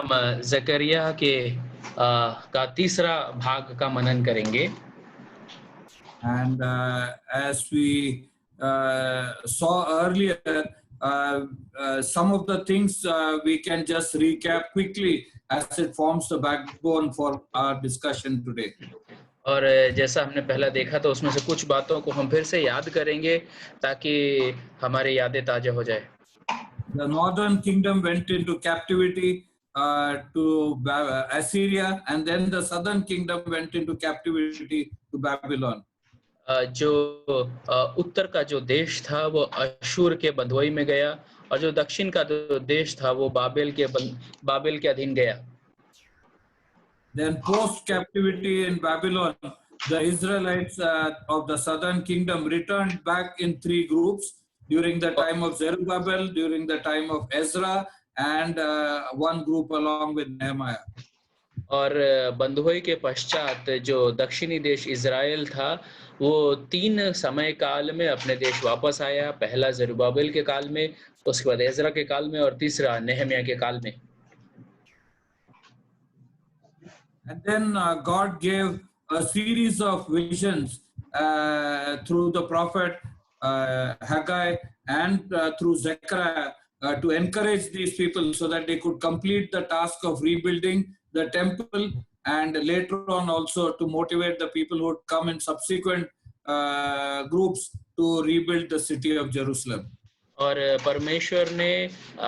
हम जकरिया के का तीसरा भाग का मनन करेंगे। And as we saw earlier, some of the things we can just recap quickly as it forms the backbone for our discussion today. और जैसा हमने पहला देखा तो उसमें से कुछ बातों को हम फिर से याद करेंगे ताकि हमारी यादें ताजा हो जाए। The northern kingdom went into captivity to Assyria, and then the southern kingdom went into captivity to Babylon. जो उत्तर का जो देश था वो अशूर के बंधुआई में गया और जो दक्षिण का जो देश था वो बाबेल के अधीन गया। Then post captivity in Babylon, the Israelites of the southern kingdom returned back in three groups during the time of Zerubbabel, during the time of Ezra, and one group along with Nehemiah. और बंधुआई के पश्चात जो दक्षिणी देश Israel था वो 3 समय काल में अपने देश वापस आया। पहला जरुब्बाबिल के काल में, उसके बाद एजरा के काल में और तीसरा नेहमिया के काल में। And then God gave a series of visions through the prophet Haggai and through Zechariah to encourage these people so that they could complete the task of rebuilding the temple, and later on also to motivate the people who would come in subsequent groups to rebuild the city of Jerusalem. और परमेश्वर ने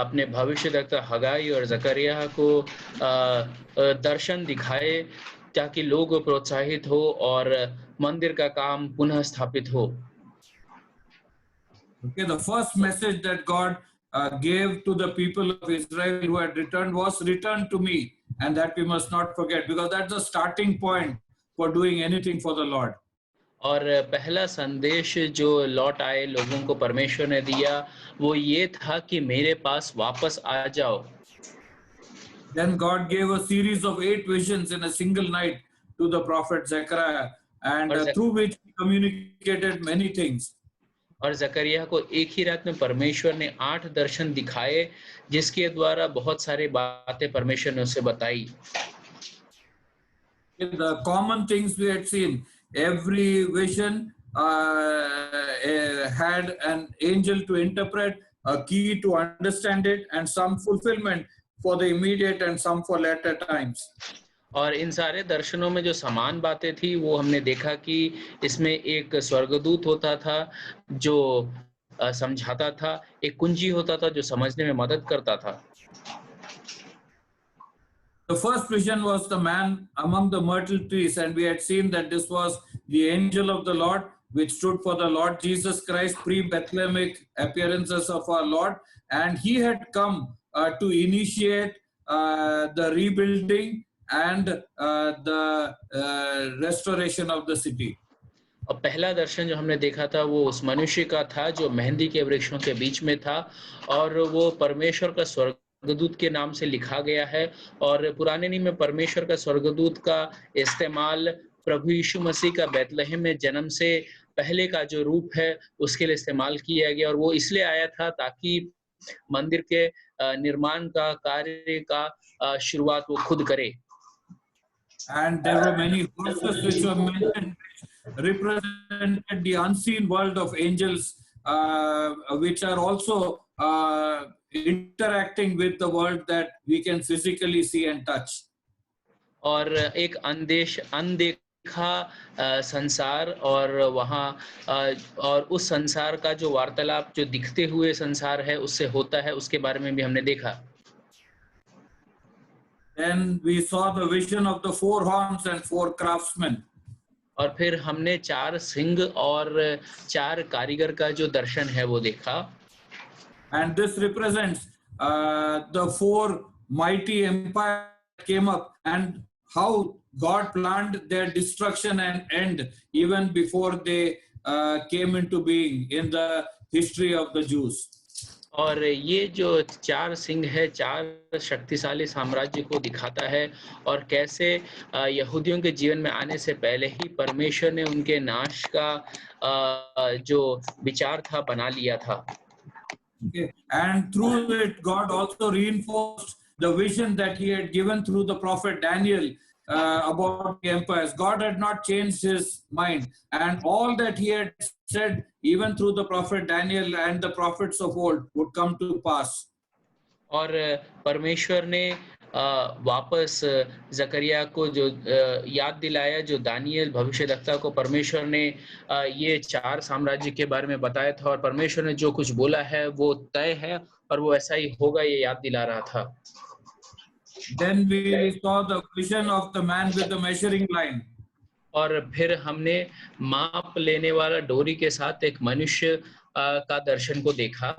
अपने भविष्यद्वक्ता हगाई और जकरिया को दर्शन दिखाए ताकि लोग प्रोत्साहित हो और मंदिर का काम पुनः स्थापित हो। Okay, the first message that God gave to the people of Israel who had returned was, "Return to me," and that we must not forget, because that's the starting point for doing anything for the Lord. और पहला संदेश जो लौट आए लोगों को परमेश्वर ने दिया वो ये था कि मेरे पास वापस आ जाओ। Then God gave a series of 8 visions in a single night to the prophet Zechariah, and through which he communicated many things. और जकरिया को एक ही रात में परमेश्वर ने 8 दर्शन दिखाए जिसके द्वारा बहुत सारी बातें परमेश्वर ने उसे बताई। The common things we had seen, every vision had an angel to interpret, a key to understand it, and some fulfillment for the immediate and some for later times. और इन सारे दर्शनों में जो समान बातें थी वो हमने देखा कि इसमें एक स्वर्गदूत होता था जो समझाता था, एक कुंजी होता था जो समझने में मदद करता था। The first vision was the man among the myrtle trees, and we had seen that this was the angel of the Lord, which stood for the Lord Jesus Christ, pre-Bethlehemic appearances of our Lord, and he had come to initiate the rebuilding and the restoration of the city. और पहला दर्शन जो हमने देखा था वो उस मनुष्य का था जो मेहंदी के वृक्षों के बीच में था और वो परमेश्वर का स्वर्गदूत के नाम से लिखा गया है। और पुराने नियम में परमेश्वर का स्वर्गदूत का इस्तेमाल प्रभु यीशु मसीह का बैतलहम में जन्म से पहले का जो रूप है उसके लिए इस्तेमाल किया गया और वो इसलिए आया था ताकि मंदिर के निर्माण का कार्य का शुरुआत वो खुद करे। And there were many verses which were mentioned which represented the unseen world of angels, which are also interacting with the world that we can physically see and touch. और एक अनदेखा संसार और वहाँ और उस संसार का जो वार्तालाप जो दिखते हुए संसार है उससे होता है उसके बारे में भी हमने देखा। Then we saw the vision of the 4 horns and 4 craftsmen. और फिर हमने 4 सिंह और 4 कारीगर का जो दर्शन है वो देखा। And this represents the 4 mighty empires that came up and how God planned their destruction and end even before they came into being in the history of the Jews. और ये जो 4 सिंह है 4 शक्तिशाली साम्राज्य को दिखाता है और कैसे यहूदियों के जीवन में आने से पहले ही परमेश्वर ने उनके नाश का जो विचार था बना लिया था। Okay. And through it God also reinforced the vision that he had given through the prophet Daniel about the empires. God had not changed his mind, and all that he had said, even through the prophet Daniel and the prophets of old, would come to pass. और परमेश्वर ने वापस जकरिया को जो याद दिलाया, जो Daniel भविष्यद्वक्ता को परमेश्वर ने ये 4 साम्राज्य के बारे में बताया था, और परमेश्वर ने जो कुछ बोला है वो तय है और वो ऐसा ही होगा, ये याद दिला रहा था। Then we saw the vision of the man with the measuring line. और फिर हमने माप लेने वाला डोरी के साथ एक मनुष्य का दर्शन को देखा।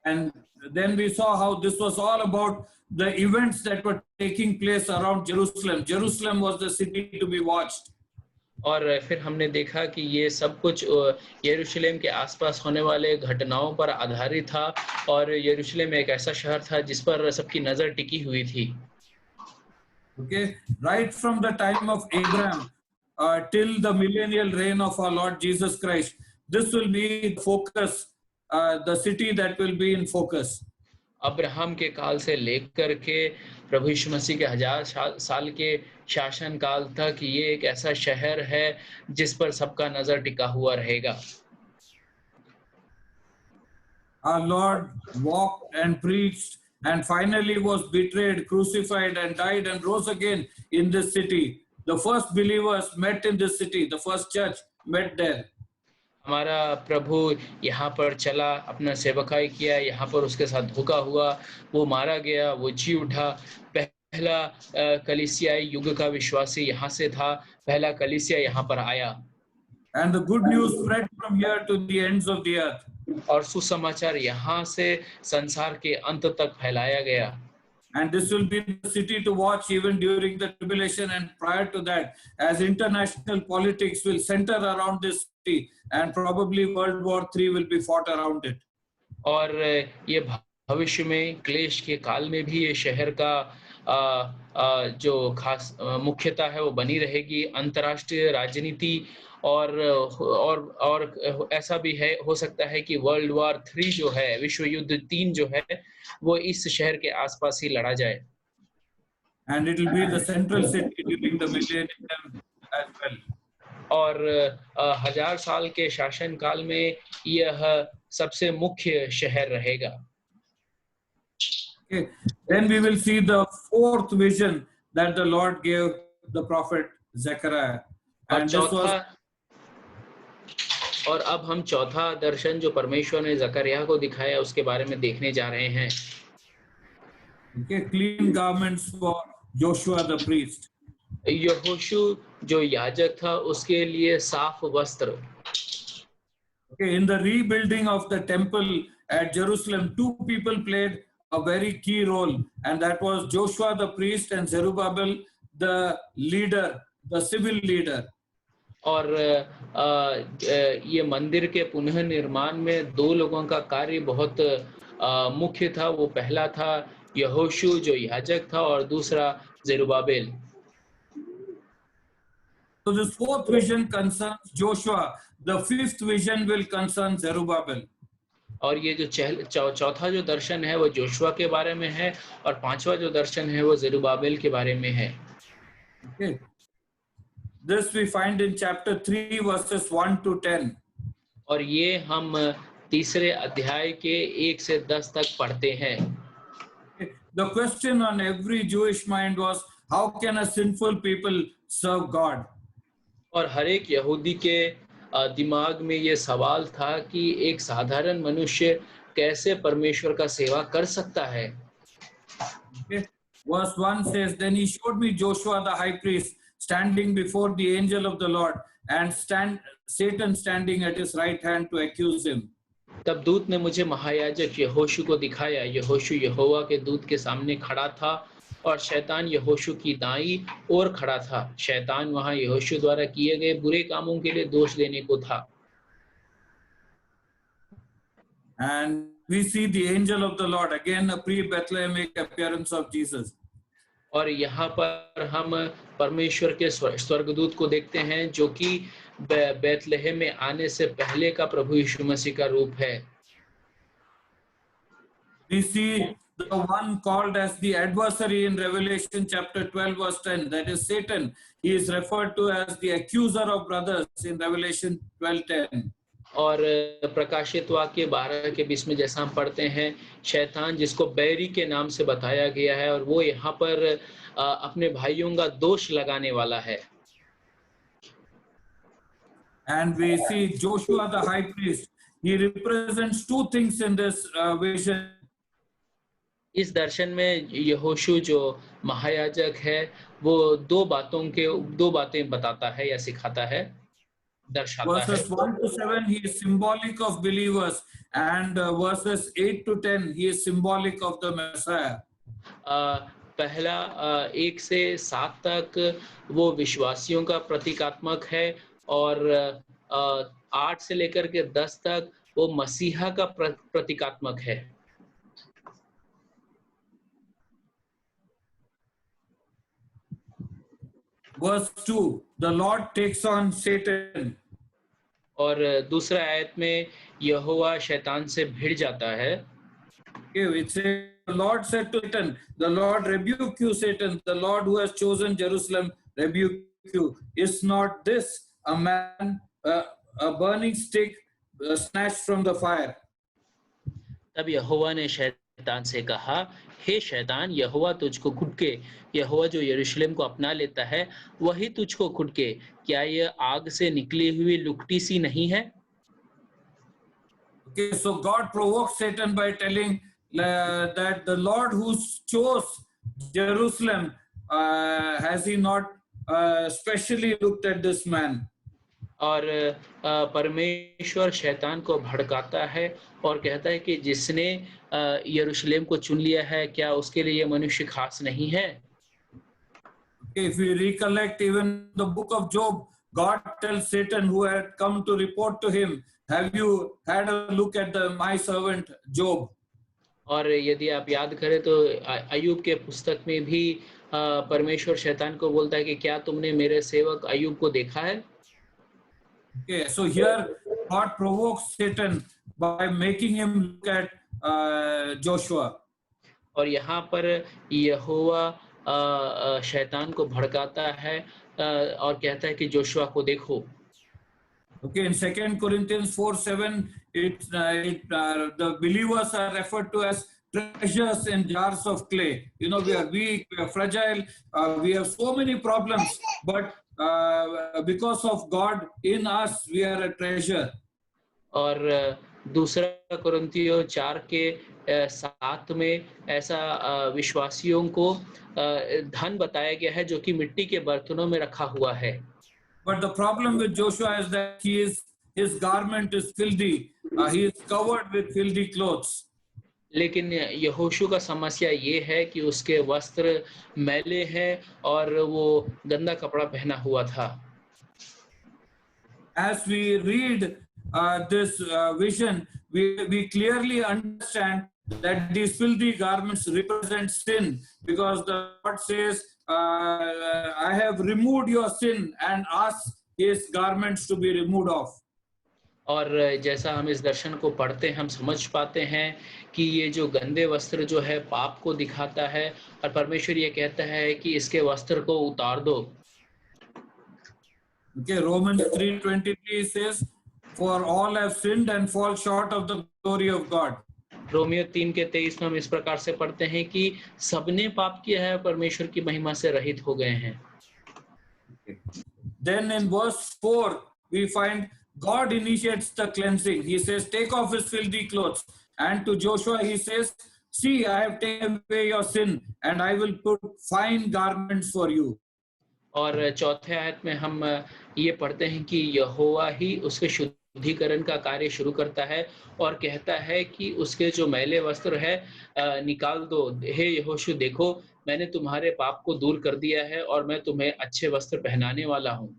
And then we saw how this was all about the events that were taking place around Jerusalem. Jerusalem was the city to be watched. और फिर हमने देखा कि ये सब कुछ यरूशलेम के आसपास होने वाले घटनाओं पर आधारित था, और यरूशलेम एक ऐसा शहर था जिस पर सबकी नजर टिकी हुई थी। Okay, right from the time of Abraham till the millennial reign of our Lord Jesus Christ, this will be the focus, the city that will be in focus. Abraham के काल से लेकर के प्रभु यीशु मसीह के 1000 साल के शासन काल तक ये एक ऐसा शहर है जिस पर सबका नजर टिका हुआ रहेगा। Our Lord walked and preached and finally was betrayed, crucified and died and rose again in this city. The first believers met in this city. The first church met there. हमारा प्रभु यहाँ पर चला, अपना सेवकाई किया, यहाँ पर उसके साथ धोखा हुआ, वो मारा गया, वो जी उठा। पहला कलीसियाई युग का विश्वासी यहाँ से था, पहला कलीसिया यहाँ पर आया। And the good news spread from here to the ends of the earth. और सुसमाचार यहाँ से संसार के अंत तक फैलाया गया। And this will be the city to watch even during the tribulation and prior to that, as international politics will center around this city and probably World War III will be fought around it. और ये भविष्य में क्लेश के काल में भी ये शहर का जो खास मुख्यता है वो बनी रहेगी। अंतर्राष्ट्रीय राजनीति और ऐसा भी है, हो सकता है कि वर्ल्ड वॉर 3 जो है, विश्व युद्ध 3 जो है, वो इस शहर के आसपास ही लड़ा जाए। And it will be the central city during the millennium as well. और 1000 साल के शासन काल में यह सबसे मुख्य शहर रहेगा। Okay. Then we will see the fourth vision that the Lord gave the prophet Zechariah. And this was और अब हम चौथा दर्शन जो परमेश्वर ने जकरिया को दिखाया उसके बारे में देखने जा रहे हैं। Okay, clean garments for Joshua the priest. यहोशू जो याजक था उसके लिए साफ वस्त्र। Okay, in the rebuilding of the temple at Jerusalem, 2 people played a very key role, and that was Joshua the priest and Zerubbabel the leader, the civil leader. और ये मंदिर के पुनः निर्माण में 2 लोगों का कार्य बहुत मुख्य था। वो पहला था यहोशू जो याजक था और दूसरा जेरुब्बाबेल। So this fourth vision concerns Joshua. The fifth vision will concern Zerubbabel. और ये जो चौथा जो दर्शन है वो जोशुआ के बारे में है, और 5वां जो दर्शन है वो जेरुब्बाबेल के बारे में है। Okay. This we find in chapter 3 verses 1 to 10. और ये हम तीसरे अध्याय के 1 से 10 तक पढ़ते हैं। The question on every Jewish mind was, how can a sinful people serve God? और हर एक यहूदी के दिमाग में ये सवाल था कि एक साधारण मनुष्य कैसे परमेश्वर का सेवा कर सकता है। Okay. Verse 1 says, then he showed me Joshua the high priest standing before the angel of the Lord, and Satan standing at his right hand to accuse him. तब दूत ने मुझे महायाजक यहोशू को दिखाया। यहोशू यहोवा के दूत के सामने खड़ा था और शैतान यहोशू की दाईं ओर खड़ा था। शैतान वहां यहोशू द्वारा किए गए बुरे कामों के लिए दोष देने को था। And we see the angel of the Lord, again a pre-Bethlehemic appearance of Jesus. और यहाँ पर हम परमेश्वर के स्वर्गदूत को देखते हैं जो कि बैतलहम में आने से पहले का प्रभु यीशु मसीह का रूप है। We see the one called as the adversary in Revelation chapter 12 verse 10, that is Satan. He is referred to as the accuser of brothers in Revelation 12:10. और प्रकाशित वाक्य 12 के 20 में जैसा हम पढ़ते हैं, शैतान जिसको बैरी के नाम से बताया गया है और वो यहाँ पर अपने भाइयों का दोष लगाने वाला है। And we see Joshua the high priest. He represents two things in this vision. इस दर्शन में यहोशू जो महायाजक है, वो दो बातें बताता है या सिखाता है, दर्शाता है। Verses 1 to 7 he is symbolic of believers, and verses 8 to 10 he is symbolic of the Messiah. पहला 1 से 7 तक वो विश्वासियों का प्रतीकात्मक है और 8 से लेकर के 10 तक वो मसीहा का प्रतीकात्मक है। Verse 2, the Lord takes on Satan. और दूसरा आयत में यहोवा शैतान से भिड़ जाता है। It says, the Lord said to Satan, the Lord rebuke you, Satan, the Lord who has chosen Jerusalem rebuke you. Is not this a man, a burning stick snatched from the fire? तब यहोवा ने शैतान से कहा, हे शैतान, यहोवा तुझको खुटके, यहोवा जो यरूशलेम को अपना लेता है वही तुझको खुटके, क्या यह आग से निकली हुई लुकटी सी नहीं है? Okay, so God provoked Satan by telling that the Lord who chose Jerusalem, has he not specially looked at this man? और परमेश्वर शैतान को भड़काता है और कहता है कि जिसने यरूशलेम को चुन लिया है, क्या उसके लिए मनुष्य खास नहीं है? If we recollect even the book of Job, God tells Satan who had come to report to him, have you had a look at my servant Job? और यदि आप याद करें तो अय्यूब के पुस्तक में भी परमेश्वर शैतान को बोलता है कि क्या तुमने मेरे सेवक अय्यूब को देखा है? Okay, so here God provokes Satan by making him look at Joshua. और यहाँ पर यहोवा शैतान को भड़काता है और कहता है कि जोशुआ को देखो। Okay, in 2 Corinthians 4:7, the believers are referred to as treasures in jars of clay. You know, we are weak, we are fragile, we have so many problems, but because of God in us, we are a treasure. और दूसरा कुरिन्थियों 4 के 7 में ऐसा विश्वासियों को धन बताया गया है जो कि मिट्टी के बर्तनों में रखा हुआ है। But the problem with Joshua is that his garment is filthy. He is covered with filthy clothes. लेकिन यहोशू का समस्या ये है कि उसके वस्त्र मैले हैं और वो गंदा कपड़ा पहना हुआ था। As we read this vision, we clearly understand that these filthy garments represent sin, because the Lord says, I have removed your sin, and ask his garments to be removed off. और जैसा हम इस दर्शन को पढ़ते हैं, हम समझ पाते हैं कि ये जो गंदे वस्त्र जो है पाप को दिखाता है और परमेश्वर ये कहता है कि इसके वस्त्र को उतार दो। Okay, Romans 3:23 says, for all have sinned and fall short of the glory of God. Romeo 3 के 23 में हम इस प्रकार से पढ़ते हैं कि सबने पाप किया है, परमेश्वर की महिमा से रहित हो गए हैं। Then in verse 4 we find God initiates the cleansing. He says, take off his filthy clothes. And to Joshua he says, see, I have taken away your sin, and I will put fine garments for you. और चौथे आयत में हम ये पढ़ते हैं कि यहोवा ही उसके शुद्धिकरण का कार्य शुरू करता है और कहता है कि उसके जो मैले वस्त्र है निकाल दो। हे यहोशू, देखो, मैंने तुम्हारे पाप को दूर कर दिया है और मैं तुम्हें अच्छे वस्त्र पहनाने वाला हूँ।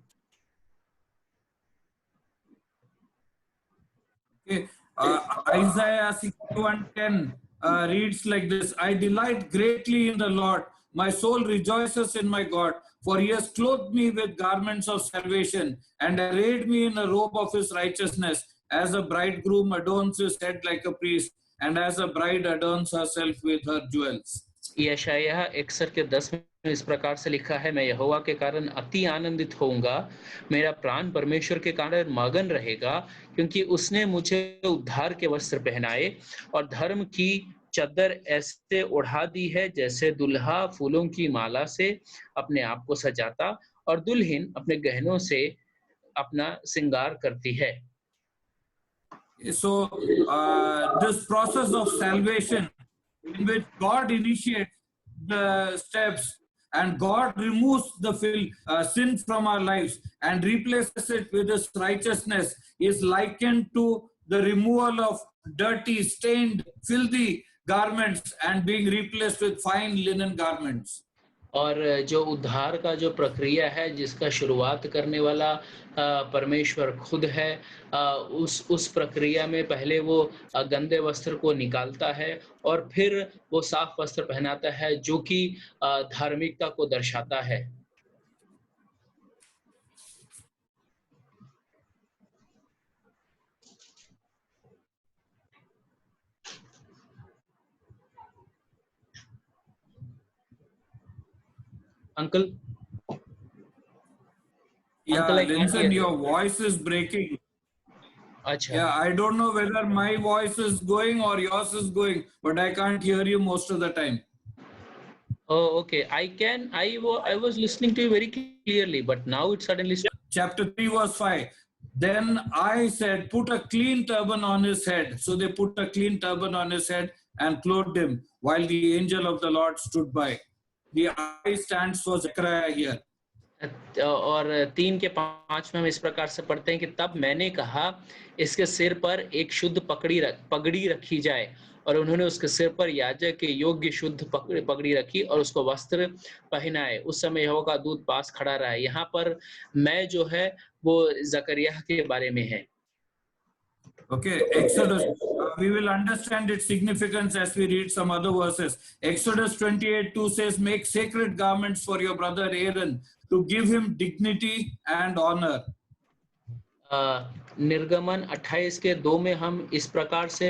Okay. Isaiah 61:10 reads like this: I delight greatly in the Lord. My soul rejoices in my God, for he has clothed me with garments of salvation and arrayed me in a robe of his righteousness, as a bridegroom adorns his head like a priest, and as a bride adorns herself with her jewels. यशायाह 61 के 10 में इस प्रकार से लिखा है, मैं यहोवा के कारण अति आनंदित होऊंगा, मेरा प्राण परमेश्वर के कारण मगन रहेगा, क्योंकि उसने मुझे उद्धार के वस्त्र पहनाए और धर्म की चद्दर ऐसे ओढ़ा दी है जैसे दुल्हा फूलों की माला से अपने आप को सजाता और दुल्हन अपने गहनों से अपना श्रृंगार करती है। So, this process of salvation, in which God initiates the steps and God removes the sin from our lives and replaces it with His righteousness, is likened to the removal of dirty, stained, filthy garments and being replaced with fine linen garments. और जो उद्धार का जो प्रक्रिया है, जिसका शुरुआत करने वाला परमेश्वर खुद है, उस प्रक्रिया में पहले वो गंदे वस्त्र को निकालता है और फिर वो साफ वस्त्र पहनाता है, जो कि धार्मिकता को दर्शाता है। Uncle? Yeah, Uncle, I can't Linson, hear your you. voice is breaking. अच्छा, Yeah, I don't know whether my voice is going or yours is going, but I can't hear you most of the time. oh, okay. I was listening to you very clearly, but now it suddenly Chapter 3, verse 5. Then I said, put a clean turban on his head. So they put a clean turban on his head and clothed him, while the angel of the Lord stood by. The I stands for Zechariah here. और 3 के 5 में हम इस प्रकार से पढ़ते हैं कि तब मैंने कहा, इसके सिर पर एक शुद्ध पगड़ी रखी जाए, और उन्होंने उसके सिर पर याजक के योग्य शुद्ध पगड़ी रखी और उसको वस्त्र पहनाए। उस समय यहोवा का दूत पास खड़ा रहा। यहाँ पर मैं जो है वो जकरिया के बारे में है। Okay, Exodus. We will understand its significance as we read some other verses. Exodus 28:2 says, make sacred garments for your brother Aaron to give him dignity and honor. निर्गमन 28 के 2 में हम इस प्रकार से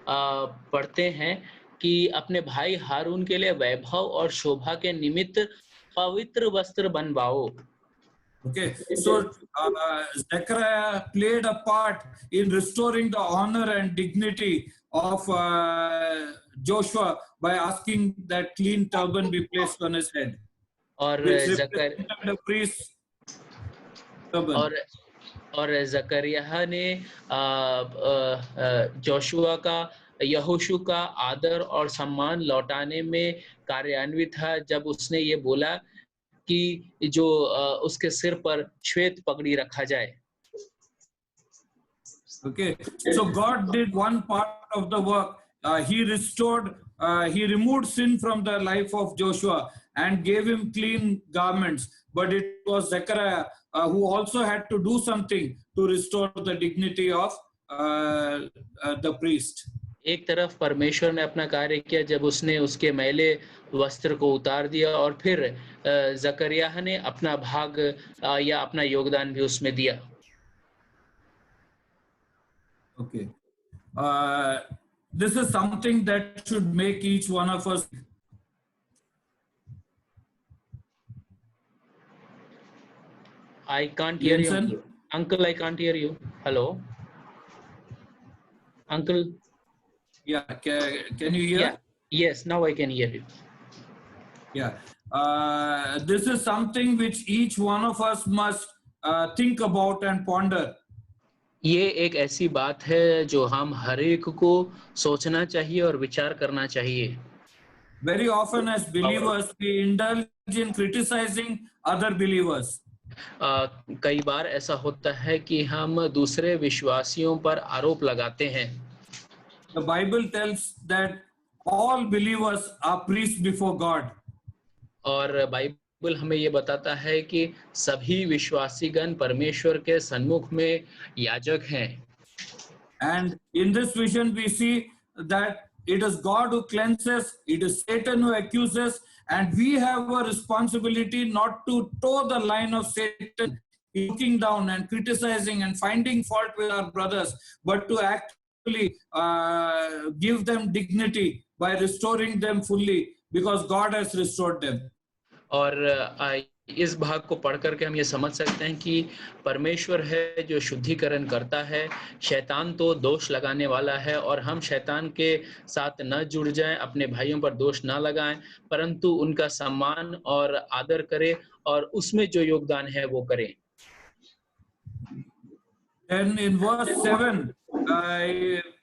पढ़ते हैं कि अपने भाई हारून के लिए वैभव और शोभा के निमित्त पवित्र वस्त्र बनवाओ। Okay, so Zechariah played a part in restoring the honor and dignity of Joshua by asking that clean turban be placed on his head. और the priest's turban. और जकरिया ने जोशुआ का यहोशू का आदर और सम्मान लौटाने में कार्यान्वित था, जब उसने ये बोला कि जो उसके सिर पर श्वेत पगड़ी रखा जाए। Okay, so God did one part of the work. He restored, he removed sin from the life of Joshua and gave him clean garments. But it was Zechariah who also had to do something to restore the dignity of the priest. एक तरफ परमेश्वर ने अपना कार्य किया जब उसने उसके मैले वस्त्र को उतार दिया, और फिर जकरिया ने अपना भाग या अपना योगदान भी उसमें दिया। Okay, this is something that should make each one of us. I can't hear you, Uncle. I can't hear you. Hello, Uncle. Yeah, can you hear? Yeah. Yes, now I can hear you. Yeah, this is something which each one of us must think about and ponder. ये एक ऐसी बात है जो हम हर एक को सोचना चाहिए और विचार करना चाहिए। Very often as believers we indulge in criticizing other believers. कई बार ऐसा होता है कि हम दूसरे विश्वासियों पर आरोप लगाते हैं। The Bible tells that all believers are priests before God. और बाइबल हमें ये बताता है कि सभी विश्वासीगण परमेश्वर के सन्मुख में याजक हैं। And in this vision we see that it is God who cleanses, it is Satan who accuses, and we have a responsibility not to toe the line of Satan, looking down and criticizing and finding fault with our brothers, but to act give them dignity by restoring them fully, because God has restored them. और इस भाग को पढ़ करके हम ये समझ सकते हैं कि परमेश्वर है जो शुद्धिकरण करता है। शैतान तो दोष लगाने वाला है और हम शैतान के साथ न जुड़ जाएं, अपने भाइयों पर दोष ना लगाएं, परंतु उनका सम्मान और आदर करें और उसमें जो योगदान है वो करें। And in verse 7,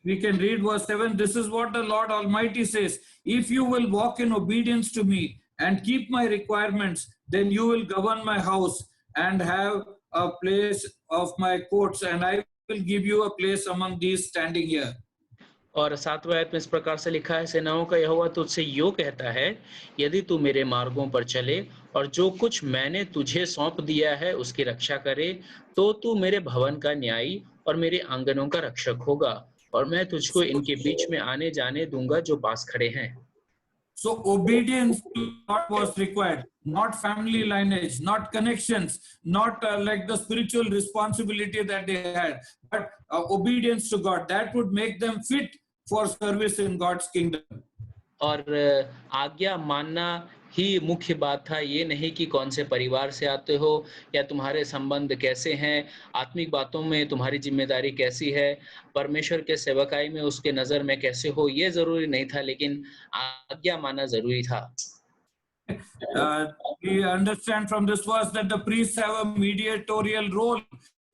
we can read verse 7. This is what the Lord Almighty says: if you will walk in obedience to me and keep my requirements, then you will govern my house and have a place of my courts, and I will give you a place among these standing here. और 7वें आयत में इस प्रकार से लिखा है, सेनाओं का यहोवा तुझसे यो कहता है, यदि तू मेरे मार्गों पर चले और जो कुछ मैंने तुझे सौंप दिया है उसकी रक्षा करे, तो तू मेरे भवन का न्यायी और मेरे आंगनों का रक्षक होगा, और मैं तुझको इनके बीच में आने जाने दूंगा जो पास खड़े हैं। So obedience to God was required, not family lineage, not connections, not like the spiritual responsibility that they had, but obedience to God that would make them fit for service in God's kingdom. और आज्ञा मानना ही मुख्य बात था, ये नहीं कि कौन से परिवार से आते हो या तुम्हारे संबंध कैसे हैं, आत्मिक बातों में तुम्हारी जिम्मेदारी कैसी है, परमेश्वर के सेवकाई में उसके नजर में कैसे हो, ये जरूरी नहीं था, लेकिन आज्ञा मानना जरूरी था। We understand from this verse that the priests have a mediatorial role,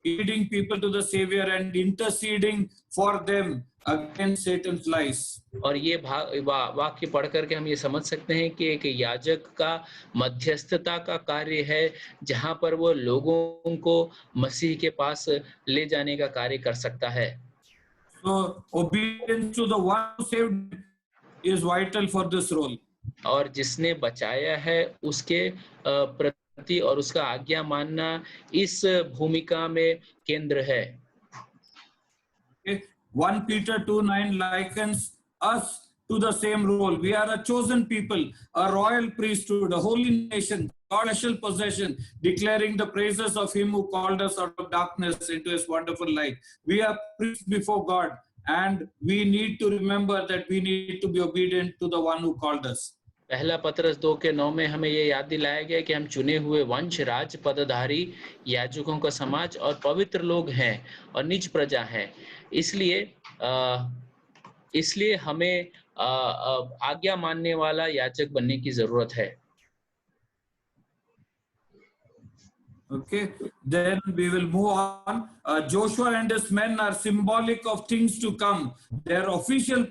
leading people to the Savior and interceding for them against Satan's lies. और ये वाक्य पढ़ करके हम ये समझ सकते हैं कि एक याजक का मध्यस्थता का कार्य है, जहां पर वो लोगों को मसीह के पास ले जाने का कार्य कर सकता है। So obedience to the one who saved is vital for this role. और जिसने बचाया है उसके प्रति और उसका आज्ञा मानना इस भूमिका में केंद्र है। 1 Peter 2:9 likens us to the same role. We are a chosen people, a royal priesthood, a holy nation, God's special possession, declaring the praises of Him who called us out of darkness into His wonderful light. We are priests before God, and we need to remember that we need to be obedient to the one who called us. पहला पतरस 2:9 में हमें ये याद दिलाया गया कि हम चुने हुए वंश, राज, पदधारी, याजकों का समाज और पवित्र लोग हैं और निज प्रजा हैं। इसलिए हमें आज्ञा मानने वाला याजक बनने की जरूरत है। Okay, then we will move on. Joshua and his men are symbolic of things to come. Their official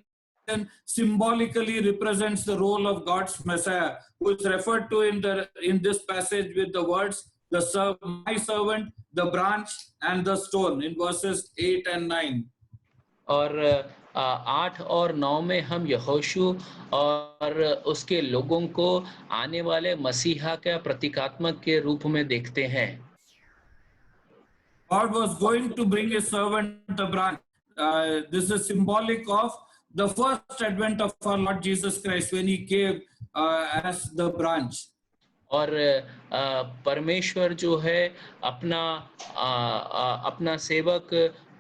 symbolically represents the role of God's Messiah, who is referred to in this passage with the words my servant, the branch and the stone in verses 8 and 9. और 8 और 9 में हम यहोशू और उसके लोगों को आने वाले मसीहा का प्रतीकात्मक के रूप में देखते हैं। God was going to bring his servant the branch. This is symbolic of the first advent of our Lord Jesus Christ when he came as the branch. और परमेश्वर जो है अपना सेवक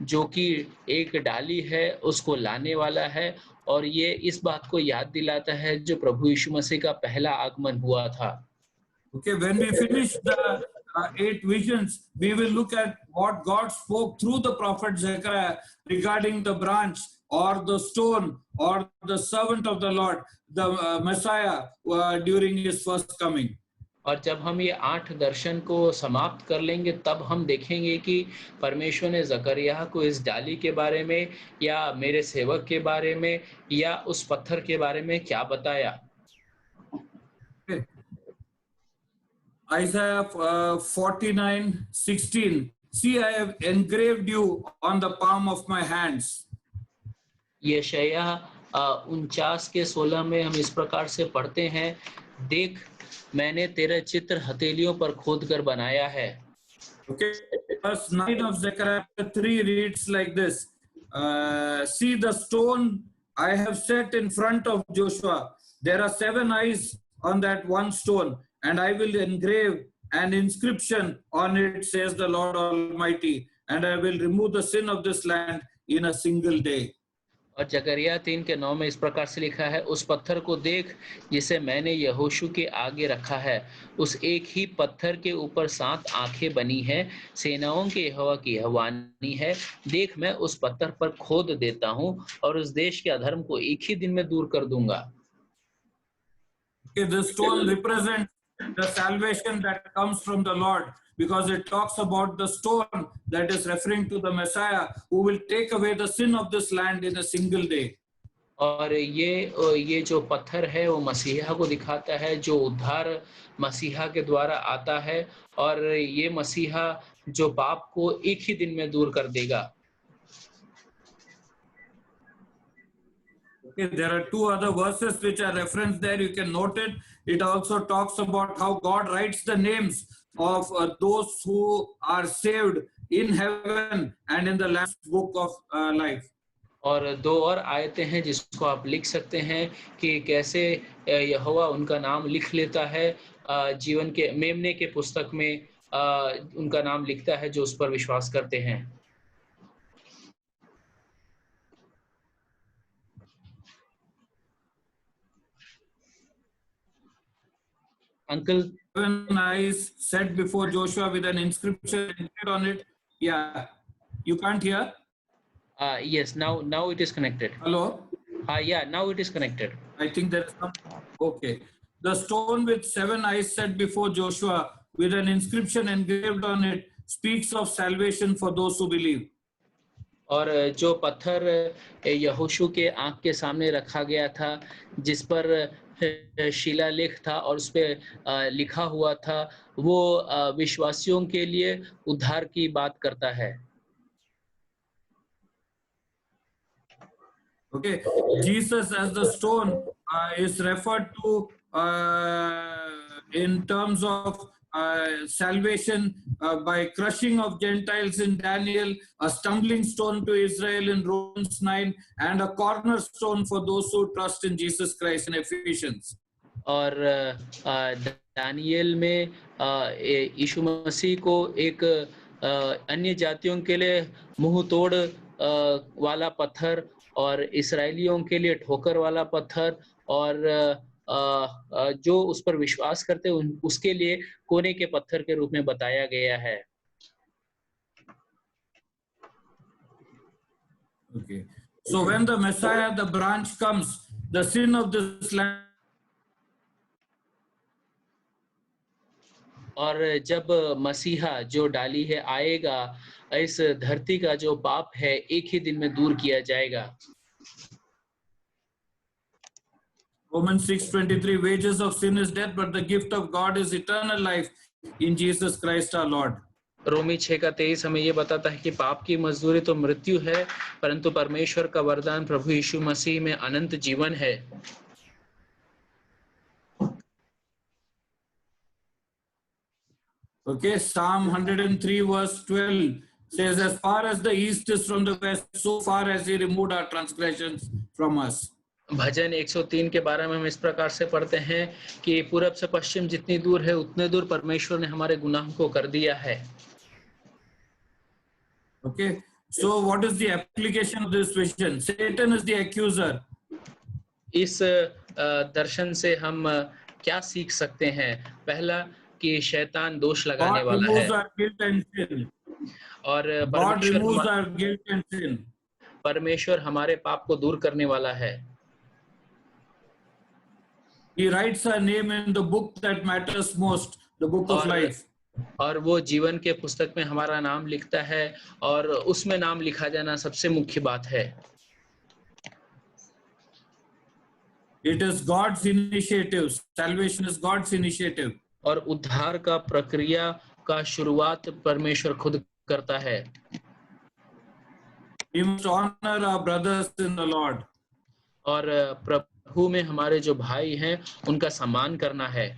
जो कि एक डाली है उसको लाने वाला है, और ये इस बात को याद दिलाता है जो प्रभु यीशु मसीह का पहला आगमन हुआ था। Okay, when we finish the 8 visions, we will look at what God spoke through the prophet Zechariah regarding the branch or the stone or the servant of the Lord, the Messiah, during his first coming. और जब हम ये 8 दर्शन को समाप्त कर लेंगे तब हम देखेंगे कि परमेश्वर ने जकरिया को इस डाली के बारे में या मेरे सेवक के बारे में या उस पत्थर के बारे में क्या बताया। Okay. Isaiah 49:16. See, I have engraved you on the palm of my hands. यशायाह 49:16 में हम इस प्रकार से पढ़ते हैं, देख मैंने तेरा चित्र हथेलियों पर खोद कर बनाया है। Okay, verse 9 of Zechariah 3 reads like this. See the stone I have set in front of Joshua. There are 7 eyes on that one stone, and I will engrave an inscription on it, says the Lord Almighty, and I will remove the sin of this land in a single day. और जकरिया 3:9 में इस प्रकार से लिखा है, उस पत्थर को देख जिसे मैंने यहोशू के आगे रखा है, उस एक ही पत्थर के ऊपर 7 आंखें बनी हैं, सेनाओं के यहोवा की यह वाणी है, देख मैं उस पत्थर पर खोद देता हूँ और उस देश के अधर्म को एक ही दिन में दूर कर दूंगा। Okay, this stone represents the salvation that comes from the Lord, because it talks about the stone that is referring to the Messiah who will take away the sin of this land in a single day. और ये जो पत्थर है वो मसीहा को दिखाता है, जो उद्धार मसीहा के द्वारा आता है, और ये मसीहा जो पाप को एक ही दिन में दूर कर देगा। Okay, there are two other verses which are referenced there. You can note it. It also talks about how God writes the names of those who are saved in heaven and in the Lamb's book of life. और 2 और आयतें हैं जिसको आप लिख सकते हैं कि कैसे यहोवा उनका नाम लिख लेता है, जीवन के मेमने के पुस्तक में उनका नाम लिखता है जो उस पर विश्वास करते हैं। Uncle, 7 eyes set before Joshua with an inscription on it. Yeah, you can't hear? yes, now it is connected. Hello? Yeah, now it is connected. I think there is some. Okay. The stone with 7 eyes set before Joshua with an inscription engraved on it speaks of salvation for those who believe. और जो पत्थर यहोशू के आँख के सामने रखा गया था, जिस पर शिलालेख था और उस पे लिखा हुआ था, वो विश्वासियों के लिए उद्धार की बात करता है। Okay, Jesus as the stone is referred to in terms of salvation by crushing of Gentiles in Daniel, a stumbling stone to Israel in Romans 9, and a cornerstone for those who trust in Jesus Christ in Ephesians. और Daniel में यीशु मसीह को एक अन्य जातियों के लिए मुंह तोड़ वाला पत्थर और इस्राएलियों के लिए ठोकर वाला पत्थर और जो उस पर विश्वास करते हैं उसके लिए कोने के पत्थर के रूप में बताया गया है। Okay. So when the Messiah, the branch comes, the sin of this land. और जब मसीहा जो डाली है आएगा, इस धरती का जो पाप है एक ही दिन में दूर किया जाएगा। Romans 6:23, wages of sin is death, but the gift of God is eternal life in Jesus Christ our Lord. रोमी 6:23 हमें ये बताता है कि पाप की मजदूरी तो मृत्यु है, परंतु परमेश्वर का वरदान प्रभु यीशु मसीह में अनंत जीवन है। Okay, Psalm 103 verse 12 says, as far as the east is from the west, so far as he removed our transgressions from us. भजन 103 के बारे में हम इस प्रकार से पढ़ते हैं कि पूरब से पश्चिम जितनी दूर है उतने दूर परमेश्वर ने हमारे गुनाह को कर दिया है। Okay, so what is the application of this vision? Satan is the accuser. इस दर्शन से हम क्या सीख सकते हैं? पहला कि शैतान दोष लगाने वाला है और परमेश्वर हमारे पाप को दूर करने वाला है। He writes our name in the book that matters most, the book of life. और वो जीवन के पुस्तक में हमारा नाम लिखता है और उसमें नाम लिखा जाना सबसे मुख्य बात है। It is God's initiative. Salvation is God's initiative. और उद्धार का प्रक्रिया का शुरुआत परमेश्वर खुद करता है। We must honor our brothers in the Lord. और प्रभु में हमारे जो भाई हैं उनका सम्मान करना है।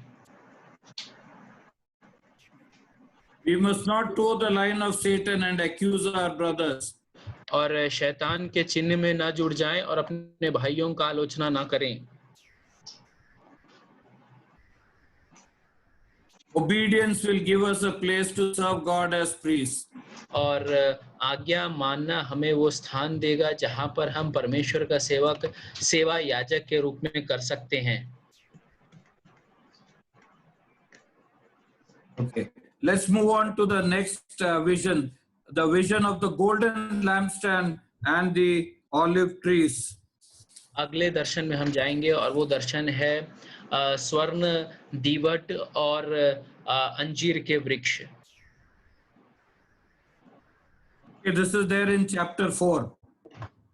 We must not toe the line of Satan and accuse our brothers. और शैतान के चिन्ह में ना जुड़ जाएं और अपने भाइयों का आलोचना ना करें। Obedience will give us a place to serve God as priests. और आज्ञा मानना हमें वो स्थान देगा जहाँ पर हम परमेश्वर का सेवा याजक के रूप में कर सकते हैं। Okay, let's move on to the next vision, the vision of the golden lampstand and the olive trees. अगले दर्शन में हम जाएंगे और वो दर्शन है स्वर्ण दीवट और अंजीर के वृक्ष। Okay, this is there in chapter 4.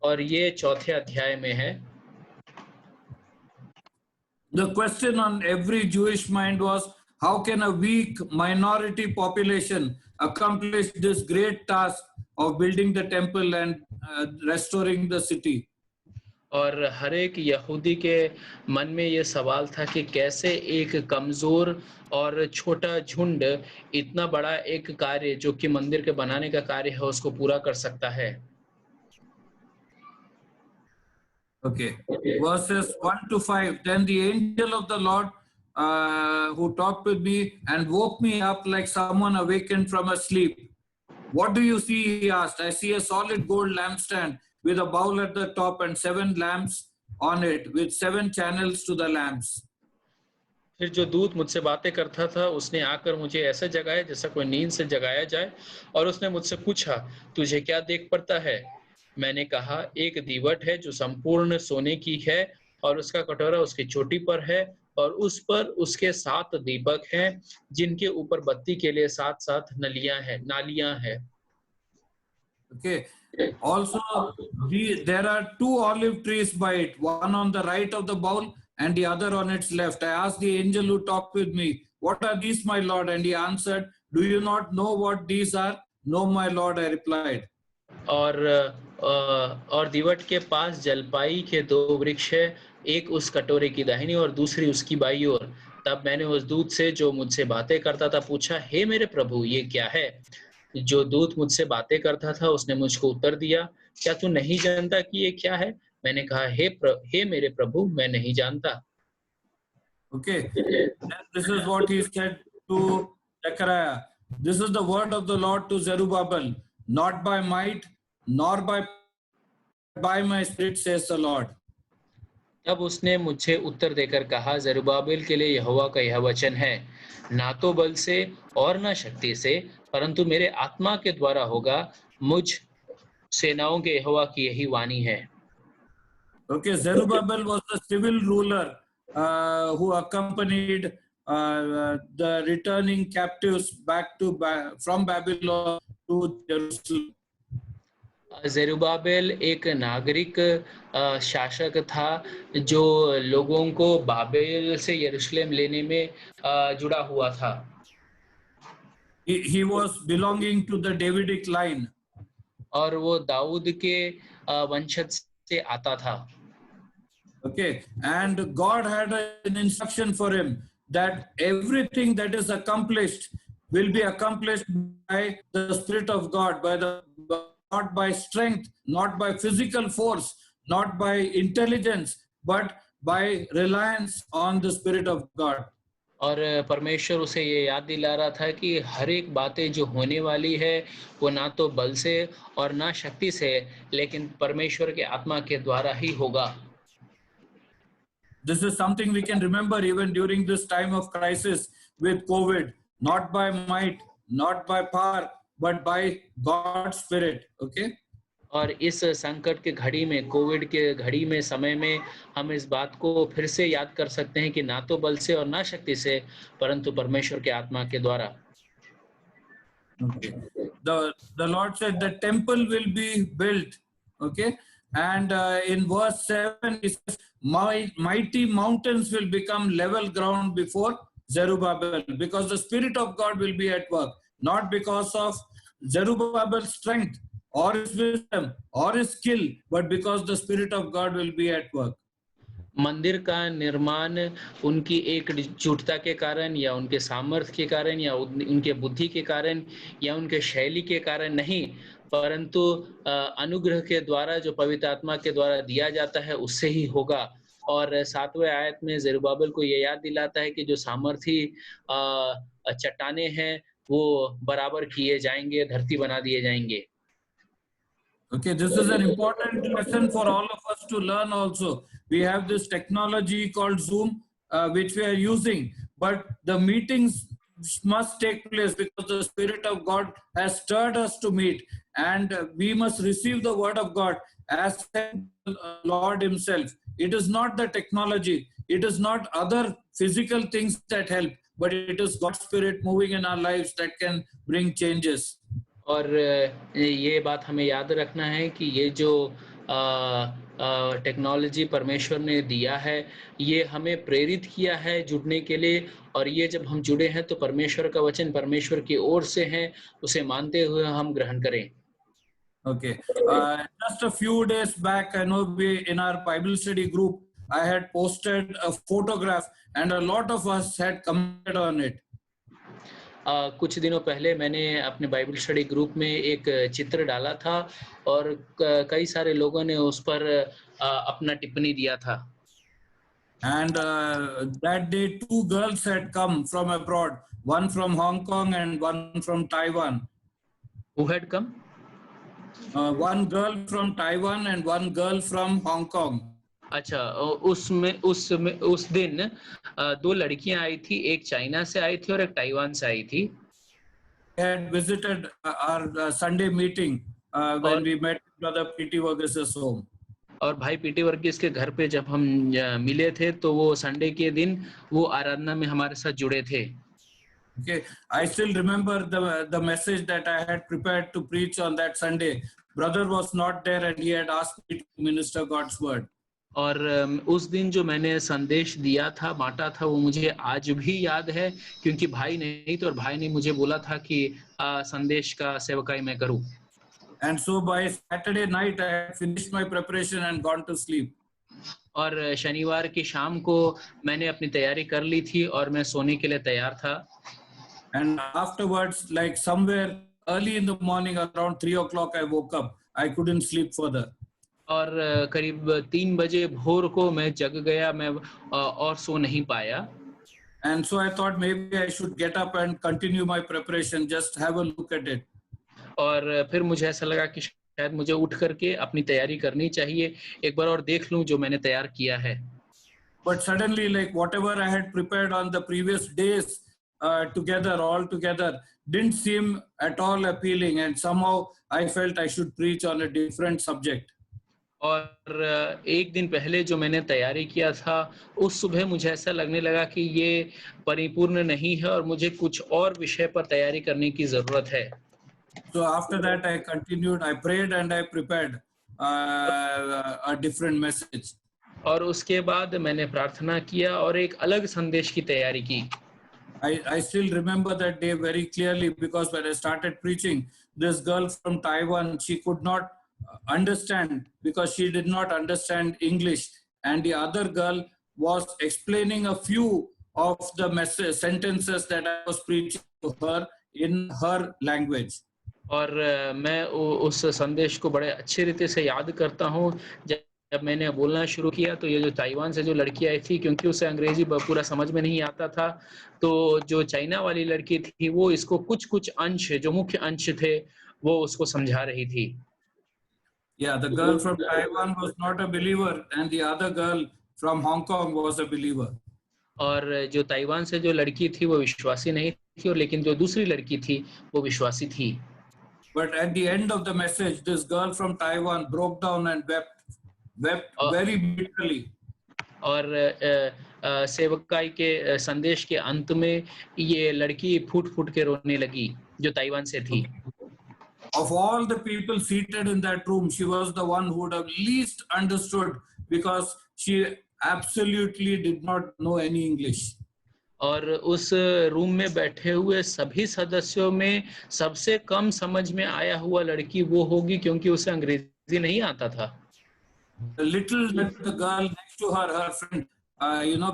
और ये चौथे अध्याय में है। The question on every Jewish mind was, how can a weak minority population accomplish this great task of building the temple and restoring the city? और हर एक यहूदी के मन में ये सवाल था कि कैसे एक कमजोर और छोटा झुंड इतना बड़ा एक कार्य जो कि मंदिर के बनाने का कार्य है उसको पूरा कर सकता है। Okay, verses 1 to 5. Then the angel of the Lord who talked with me and woke me up like someone awakened from a sleep. What do you see? He asked. I see a solid gold lampstand with a bowl at the top and 7 lamps on it with 7 channels to the lamps. फिर जो दूत मुझसे बातें करता था उसने आकर मुझे ऐसे जगाया जैसा कोई नींद से जगाया जाए और उसने मुझसे पूछा, तुझे क्या देख पड़ता है? मैंने कहा, एक दीवट है जो संपूर्ण सोने की है और उसका कटोरा उसकी चोटी पर है और उस पर उसके 7 दीपक हैं जिनके ऊपर बत्ती के लिए 7 नालियां हैं। Okay. Also, there are 2 olive trees by it, one on the right of the bowl and the other on its left. I asked the angel who talked with me, what are these, my Lord? And he answered, do you not know what these are? No, my Lord, I replied. और दीवट के पास जलपाई के 2 वृक्ष है, एक उस कटोरे की दाहिनी और दूसरी उसकी बाईं ओर। तब मैंने उस दूत से जो मुझसे बातें करता था पूछा, हे मेरे प्रभु, ये क्या है? जो दूत मुझसे बातें करता था उसने मुझको उत्तर दिया, क्या तू नहीं जानता कि ये क्या है? मैंने कहा, हे मेरे प्रभु, मैं नहीं जानता। Okay, this is what he said to Zechariah. This is the word of the Lord to Zerubbabel, not by might, nor by my spirit, says the Lord. तब उसने मुझे उत्तर देकर कहा, जरुब्बाबिल के लिए यहोवा का यह वचन है, ना तो बल से और ना शक्ति से, परंतु मेरे आत्मा के द्वारा होगा। मुझ सेनाओं के यहोवा की यही वाणी है। Okay, Zerubbabel was the civil ruler who accompanied the returning captives back to from Babylon to Jerusalem. जेरुब्बाबेल एक नागरिक शासक था जो लोगों को बाबेल से यरूशलेम लेने में जुड़ा हुआ था। He was belonging to the Davidic line. और वो दाऊद के वंशज से आता था। Okay, and God had an instruction for him that everything that is accomplished will be accomplished by the Spirit of God, not by strength, not by physical force, not by intelligence, but by reliance on the Spirit of God. और परमेश्वर उसे ये याद दिला रहा था कि हर एक बातें जो होने वाली है वो ना तो बल से और ना शक्ति से, लेकिन परमेश्वर के आत्मा के द्वारा ही होगा। This is something we can remember even during this time of crisis with COVID, not by might, not by power, but by God's Spirit. Okay. और इस संकट के घड़ी में, कोविड के घड़ी में, समय में हम इस बात को फिर से याद कर सकते हैं कि ना तो बल से और ना शक्ति से, परंतु परमेश्वर के आत्मा के द्वारा। Okay. The Lord said the temple will be built. Okay. And in verse 7, it says, mighty mountains will become level ground before Zerubbabel, because the Spirit of God will be at work, not because of Zerubbabel's strength or his wisdom or his skill, but because the Spirit of God will be at work. मंदिर का निर्माण उनकी एकजुटता के कारण या उनके सामर्थ्य के कारण या उनके बुद्धि के कारण या उनके शैली के कारण नहीं, परंतु अनुग्रह के द्वारा जो पवित्र आत्मा के द्वारा दिया जाता है उससे ही होगा। और 7वें आयत में जेरुब्बाबेल को ये याद दिलाता है कि जो सामर्थी चट्टाने हैं वो बराबर किए जाएँगे, धरती बना दिए जाएँगे। Okay, this is an important lesson for all of us to learn also. We have this technology called Zoom, which we are using, but the meetings must take place because the Spirit of God has stirred us to meet, and we must receive the Word of God as the Lord Himself. It is not the technology, it is not other physical things that help, but it is God's Spirit moving in our lives that can bring changes. और ये बात हमें याद रखना है कि ये जो टेक्नोलॉजी परमेश्वर ने दिया है, ये हमें प्रेरित किया है जुड़ने के लिए और ये जब हम जुड़े हैं तो परमेश्वर का वचन परमेश्वर की ओर से है, उसे मानते हुए हम ग्रहण करें। Okay. Just a few days back, I know we in our Bible study group, I had posted a photograph, and a lot of us had commented on it. कुछ दिनों पहले मैंने अपने बाइबल स्टडी ग्रुप में एक चित्र डाला था और कई सारे लोगों ने उस पर अपना टिप्पणी दिया था। And that day, two girls had come from abroad, one from Hong Kong and one from Taiwan. Who had come? One girl from Taiwan and one girl from Hong Kong. अच्छा, उस दिन दो लड़कियां आई थी, एक चाइना से आई थी और एक ताइवान से आई थी। They had visited our Sunday meeting when we met Brother P.T. Varghese home. और भाई पीटी वर्गीस के घर पे जब हम मिले थे तो वो संडे के दिन वो आराधना में हमारे साथ जुड़े थे। Okay, I still remember the message that I had prepared to preach on that Sunday. Brother was not there and he had asked me to minister God's word. और उस दिन जो मैंने संदेश दिया था, बांटा था, वो मुझे आज भी याद है क्योंकि भाई नहीं तो और भाई ने मुझे बोला था कि संदेश का सेवकाई मैं करूं। And so by Saturday night I had finished my preparation and gone to sleep. और शनिवार की शाम को मैंने अपनी तैयारी कर ली थी और मैं सोने के लिए तैयार था। And afterwards, like somewhere early in the morning, around 3 o'clock, I woke up. I couldn't sleep further. और करीब 3 बजे भोर को मैं जग गया, मैं और सो नहीं पाया। And so I thought maybe I should get up and continue my preparation, just have a look at it. और फिर मुझे ऐसा लगा कि शायद मुझे उठ करके अपनी तैयारी करनी चाहिए, एक बार और देख लूं जो मैंने तैयार किया है। But suddenly, like whatever I had prepared on the previous days all together, didn't seem at all appealing. And somehow I felt I should preach on a different subject. और एक दिन पहले जो मैंने तैयारी किया था, उस सुबह मुझे ऐसा लगने लगा कि ये परिपूर्ण नहीं है और मुझे कुछ और विषय पर तैयारी करने की ज़रूरत है। So after that, I continued, I prayed and I prepared a different message. और उसके बाद मैंने प्रार्थना किया और एक अलग संदेश की तैयारी की। I still remember that day very clearly because when I started preaching, this girl from Taiwan, she could not understand because she did not understand English. And the other girl was explaining a few of the sentences that I was preaching to her in her language. और मैं उस संदेश को बड़े अच्छे रीति से याद करता हूँ। जब मैंने बोलना शुरू किया तो ये जो ताइवान से जो लड़की आई थी, क्योंकि उसे अंग्रेजी पूरा समझ में नहीं आता था, तो जो चाइना वाली लड़की थी वो इसको कुछ अंश, जो मुख्य अंश थे, वो उसको समझा रही थी। Yeah, the girl from Taiwan was not a believer and the other girl from Hong Kong was a believer. और जो ताइवान से जो लड़की थी वो विश्वासी नहीं थी, और लेकिन जो दूसरी लड़की थी वो विश्वासी थी। But at the end of the message, this girl from Taiwan broke down and wept very bitterly. और सेवकाई के संदेश के अंत में ये लड़की फूट-फूट के रोने लगी, जो ताइवान से थी। Of all the people seated in that room, she was the one who would have least understood because she absolutely did not know any English. और उस रूम में बैठे हुए सभी सदस्यों में सबसे कम समझ में आया हुआ लड़की वो होगी, क्योंकि उसे अंग्रेजी नहीं आता था। The little the girl next to her, her friend,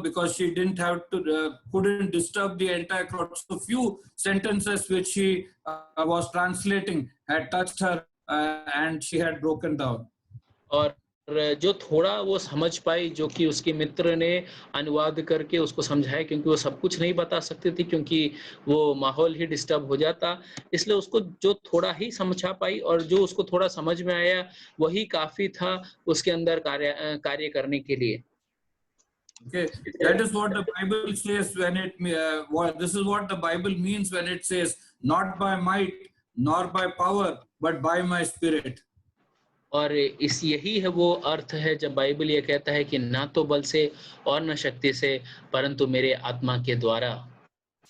because she didn't have to, couldn't disturb the entire crowd. So few sentences which she was translating had touched her and she had broken down. और जो थोड़ा वो समझ पाई, जो कि उसके मित्र ने अनुवाद करके उसको समझाया, क्योंकि वो सब कुछ नहीं बता सकती थी, क्योंकि वो माहौल ही डिस्टर्ब हो जाता। इसलिए उसको जो थोड़ा ही समझा पाई और जो उसको थोड़ा समझ में आया, वही काफ़ी था उसके अंदर कार्य करने के लिए। Okay, that is what the Bible says when this is what the Bible means when it says, not by might nor by power, but by my spirit. और इस यही है वो अर्थ है जब बाइबल ये कहता है कि ना तो बल से और न शक्ति से, परंतु मेरे आत्मा के द्वारा।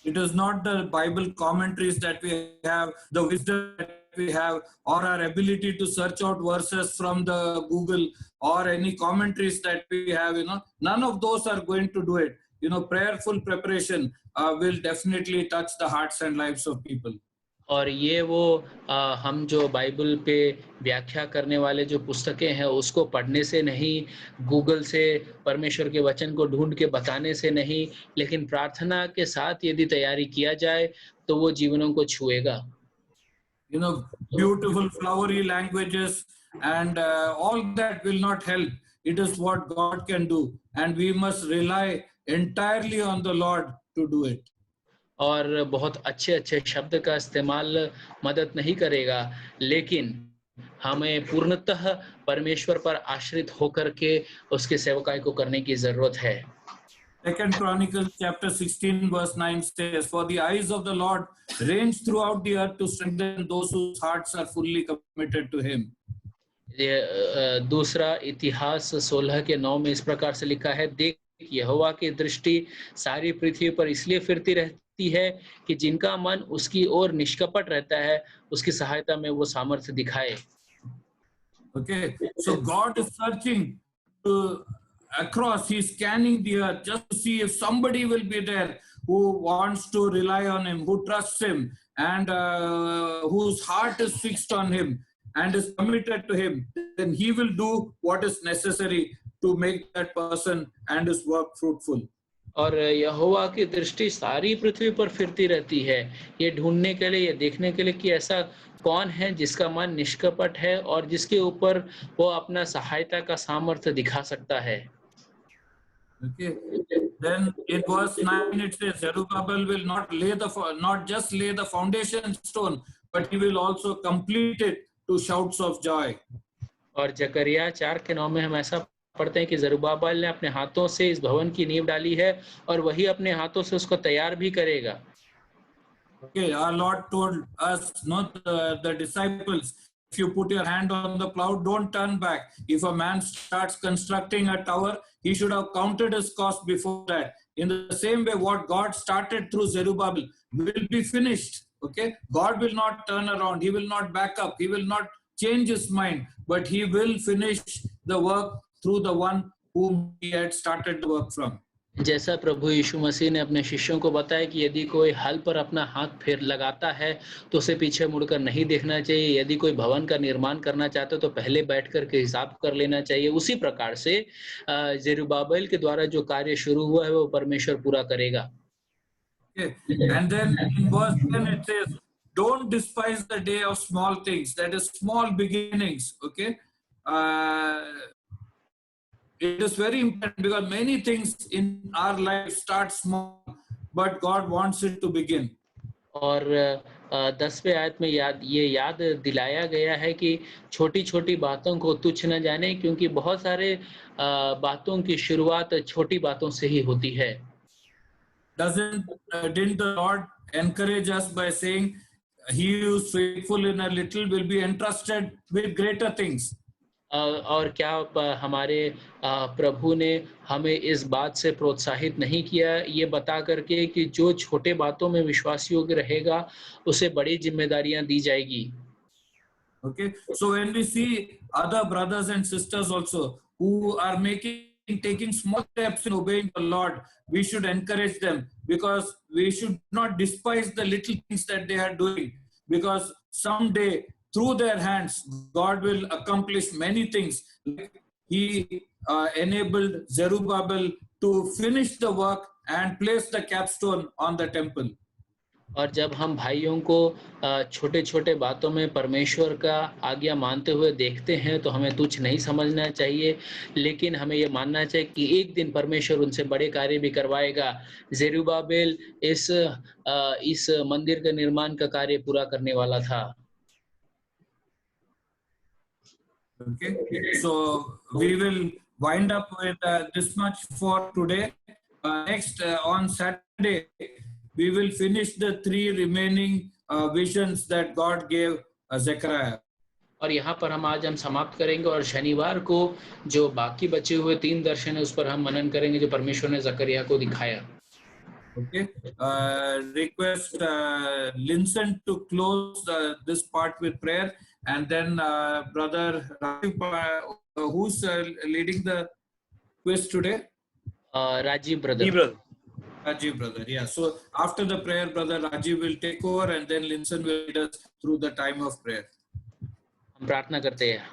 It is not the Bible commentaries that we have, the wisdom that we have, or our ability to search out verses from the Google or any commentaries that we have. None of those are going to do it. Prayerful preparation will definitely touch the hearts and lives of people. और ये वो हम जो Bible पे व्याख्या करने वाले जो पुस्तकें हैं, उसको पढ़ने से नहीं, गूगल से परमेश्वर के वचन को ढूँढ के बताने से नहीं, लेकिन प्रार्थना के साथ यदि तैयारी किया जाए, तो वो जीवनों को छुएगा। Beautiful flowery languages and all that will not help. It is what God can do, and we must rely entirely on the Lord to do it. और बहुत अच्छे-अच्छे शब्द का इस्तेमाल मदद नहीं करेगा, लेकिन हमें पूर्णतः परमेश्वर पर आश्रित होकर के उसकी सेवकाई को करने की ज़रूरत है। 2 Chronicles chapter 16 verse 9 says, "For the eyes of the Lord range throughout the earth to strengthen those whose hearts are fully committed to Him." ये दूसरा इतिहास 16 के 9 में इस प्रकार से लिखा है, देख यहोवा की दृष्टि सारी पृथ्वी पर इसलिए फिरती रहती है कि जिनका मन उसकी ओर निष्कपट रहता है, उसकी सहायता में वो सामर्थ्य दिखाए। Okay, so God is searching across, He's scanning the earth just to see if somebody will be there who wants to rely on Him, who trusts Him, and whose heart is fixed on Him and is committed to Him. Then He will do what is necessary to make that person and his work fruitful. और यहोवा की दृष्टि सारी पृथ्वी पर फिरती रहती है, ये ढूंढने के लिए, ये देखने के लिए कि ऐसा कौन है जिसका मन निष्कपट है और जिसके ऊपर वो अपना सहायता का सामर्थ्य दिखा सकता है। Okay. Then in verse 9 it says, Zerubbabel will not just lay the foundation stone, but he will also complete it to shouts of joy. और जकरिया 4 के 9 में हम ऐसा पढ़ते हैं कि जरुब्बाबेल ने अपने हाथों से इस भवन की नींव डाली है और वही अपने हाथों से उसको तैयार भी करेगा। Okay, our Lord told us, not the disciples, if you put your hand on the plow, don't turn back. If a man starts constructing a tower, he should have counted his cost before that. In the same way, what God started through Zerubbabel will be finished. Okay, God will not turn around. He will not back up. He will not change his mind, but he will finish the work through the one whom he had started the work from. जैसा प्रभु यीशु मसीह ने अपने शिष्यों को बताया कि यदि कोई हल पर अपना हाथ फेर लगाता है तो उसे पीछे मुड़कर नहीं देखना चाहिए। यदि कोई भवन का निर्माण करना चाहता है तो पहले बैठ कर के हिसाब कर लेना चाहिए। उसी प्रकार से जेरुब्बाबेल के द्वारा जो कार्य शुरू हुआ है वो परमेश्वर पूरा करेगा। And then in verse 10 it says, don't despise the day of small things, that is small beginnings. Okay, it is very important because many things in our life start small, but God wants it to begin. और 10वें आयत में याद दिलाया गया है कि छोटी-छोटी बातों को तुच्छ न जाने, क्योंकि बहुत सारे बातों की शुरुआत छोटी बातों से ही होती है। Didn't the Lord encourage us by saying, he who is faithful in a little will be entrusted with greater things? और क्या हमारे प्रभु ने हमें इस बात से प्रोत्साहित नहीं किया ये बता करके कि जो छोटे बातों में विश्वास योग्य रहेगा उसे बड़ी जिम्मेदारियां दी जाएगी। Okay, so when we see other brothers and sisters also who are taking small steps in obeying the Lord, we should encourage them, because we should not despise the little things that they are doing, because someday through their hands God will accomplish many things. He enabled Zerubbabel to finish the work and place the capstone on the temple. और जब हम भाइयों को छोटे-छोटे बातों में परमेश्वर का आज्ञा मानते हुए देखते हैं, तो हमें तुच्छ नहीं समझना चाहिए, लेकिन हमें ये मानना चाहिए कि एक दिन परमेश्वर उनसे बड़े कार्य भी करवाएगा। ज़ेरुब्बाबेल इस मंदिर के निर्माण का कार्य पूरा करने वाला था। Okay, so we will wind up with this much for today. Next, on Saturday, we will finish the 3 remaining visions that God gave Zechariah. और यहाँ पर हम समाप्त करेंगे और शनिवार को जो बाकी बचे हुए 3 दर्शन है, उस पर हम मनन करेंगे जो परमेश्वर ने ज़करिया को दिखाया। Okay, request Linson to close this part with prayer, and then brother Rajiv, who's leading the quiz today? Rajiv brother. Rajiv brother, yeah. So after the prayer, brother Rajiv will take over, and then Linson will lead us through the time of prayer. हम प्रार्थना करते हैं।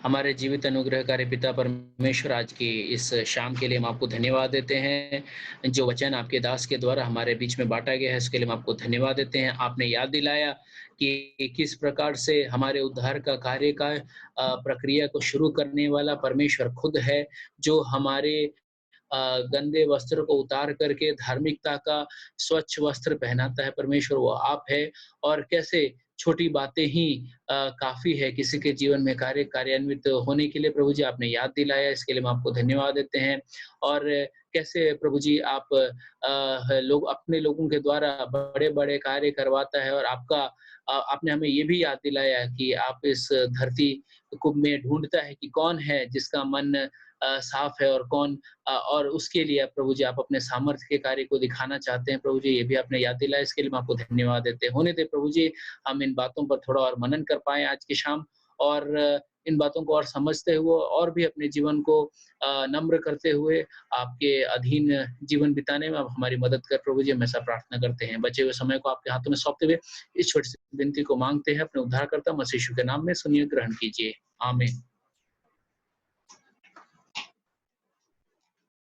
हमारे जीवित अनुग्रहकारी पिता परमेश्वर, आज की इस शाम के लिए हम आपको धन्यवाद देते हैं। जो वचन आपके दास के द्वारा हमारे बीच में बाँटा गया है, इसके लिए हम आपको धन्यवाद देते हैं। आपने याद दिलाया कि किस प्रकार से हमारे उद्धार का कार्य का प्रक्रिया को शुरू करने वाला परमेश्वर खुद है, जो हमारे गंदे वस्त्र को उतार करके धार्मिकता का स्वच्छ वस्त्र पहनाता है। परमेश्वर वो आप है, और कैसे छोटी बातें ही काफ़ी है किसी के जीवन में कार्यान्वित होने के लिए। प्रभु जी, आपने याद दिलाया, इसके लिए हम आपको धन्यवाद देते हैं। और कैसे प्रभु जी आप लोग अपने लोगों के द्वारा बड़े-बड़े कार्य करवाता है, और आपने हमें ये भी याद दिलाया कि आप इस धरती को में ढूँढता है कि कौन है जिसका मन साफ है, और उसके लिए प्रभु जी आप अपने सामर्थ्य के कार्य को दिखाना चाहते हैं। प्रभु जी, ये भी आपने याद दिलाया, इसके लिए मैं आपको धन्यवाद देते हैं। होने दे प्रभु जी, हम इन बातों पर थोड़ा और मनन कर पाएँ आज की शाम, और इन बातों को और समझते हुए और भी अपने जीवन को नम्र करते हुए आपके अधीन जीवन बिताने में आप हमारी मदद कर प्रभु जी, हम ऐसा प्रार्थना करते हैं। बचे हुए समय को आपके हाथों में सौंपते हुए इस छोटी सी विनती को मांगते हैं अपने उद्धारकर्ता मसीह यीशु के नाम में, सुनिए, ग्रहण कीजिए। आमीन।